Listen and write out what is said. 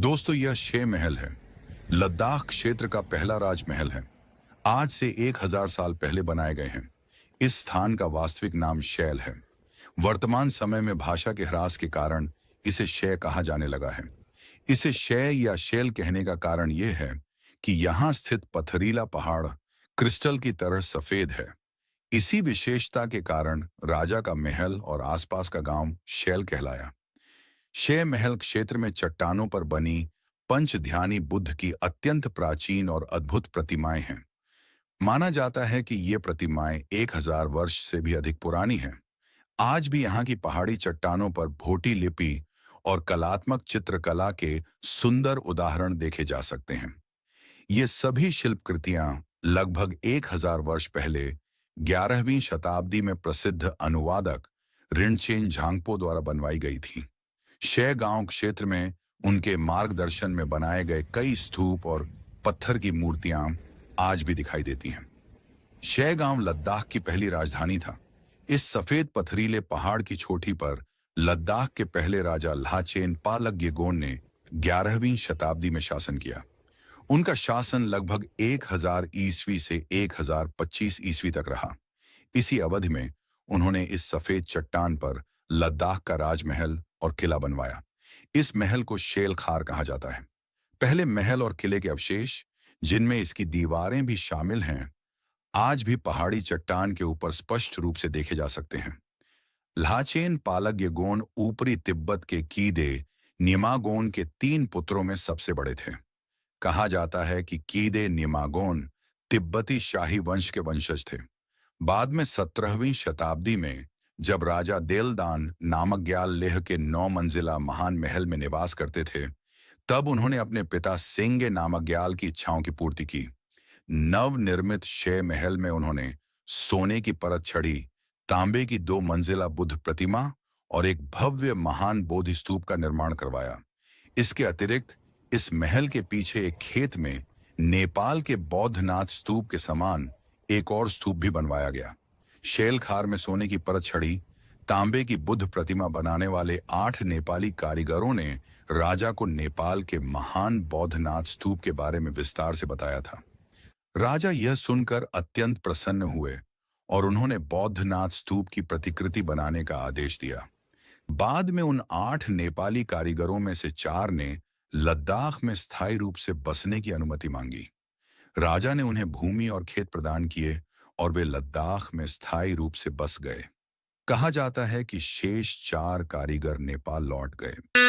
दोस्तों, यह शे महल है। लद्दाख क्षेत्र का पहला राजमहल है। आज से 1000 साल पहले बनाए गए हैं। इस स्थान का वास्तविक नाम शैल है। वर्तमान समय में भाषा के ह्रास के कारण इसे शय कहा जाने लगा है। इसे शय या शैल कहने का कारण यह है कि यहाँ स्थित पथरीला पहाड़ क्रिस्टल की तरह सफेद है। इसी विशेषता के कारण राजा का महल और आसपास का गांव शैल कहलाया। शय महल क्षेत्र में चट्टानों पर बनी पंचध्यानी बुद्ध की अत्यंत प्राचीन और अद्भुत प्रतिमाएं हैं। माना जाता है कि ये प्रतिमाएं 1000 वर्ष से भी अधिक पुरानी हैं। आज भी यहाँ की पहाड़ी चट्टानों पर भोटी लिपि और कलात्मक चित्रकला के सुंदर उदाहरण देखे जा सकते हैं। ये सभी शिल्पकृतियां लगभग 1000 वर्ष पहले 11वीं शताब्दी में प्रसिद्ध अनुवादक रिनचेन झांगपो द्वारा बनवाई गई थी। शय गांव क्षेत्र में उनके मार्गदर्शन में बनाए गए कई स्तूप और पत्थर की मूर्तियां आज भी दिखाई देती हैं। शय गांव लद्दाख की पहली राजधानी था। इस सफेद पथरीले पहाड़ की चोटी पर लद्दाख के पहले राजा लाचेन पालक येगोन ने 11वीं शताब्दी में शासन किया। उनका शासन लगभग 1000 ईस्वी से 1025 ईस्वी तक रहा। इसी अवधि में उन्होंने इस सफेद चट्टान पर लद्दाख का राजमहल और किला बनवाया। इस महल को शेल खार कहा जाता है। पहले महल और किले के अवशेष, जिनमें इसकी दीवारें भी शामिल हैं, आज भी पहाड़ी चट्टान के ऊपर स्पष्ट रूप से देखे जा सकते हैं। लाचेन पालक येगोन ऊपरी तिब्बत के कीदे निमागोन के 3 पुत्रों में सबसे बड़े थे। कहा जाता है कि कीदे निमागोन तिब्बती शाही वंश के वंशज थे। बाद में 17वीं शताब्दी में जब राजा देलदान नामग्याल लेह के 9 मंजिला महान महल में निवास करते थे, तब उन्होंने अपने पिता सेंगे नामग्याल की इच्छाओं की पूर्ति की। नवनिर्मित शय महल में उन्होंने सोने की परत चढ़ी, तांबे की 2 मंजिला बुद्ध प्रतिमा और एक भव्य महान बोधि स्तूप का निर्माण करवाया। इसके अतिरिक्त इस महल के पीछे एक खेत में नेपाल के बौद्धनाथ स्तूप के समान एक और स्तूप भी बनवाया गया। शैल खार में सोने की परत चढ़ी तांबे की बुद्ध प्रतिमा बनाने वाले 8 नेपाली कारीगरों ने राजा को नेपाल के महान बौद्धनाथ स्तूप के बारे में विस्तार से बताया था। राजा यह सुनकर अत्यंत प्रसन्न हुए और उन्होंने बौद्धनाथ स्तूप की प्रतिकृति बनाने का आदेश दिया। बाद में उन 8 नेपाली कारीगरों में से 4 ने लद्दाख में स्थायी रूप से बसने की अनुमति मांगी। राजा ने उन्हें भूमि और खेत प्रदान किए और वे लद्दाख में स्थायी रूप से बस गए। कहा जाता है कि शेष 4 कारीगर नेपाल लौट गए।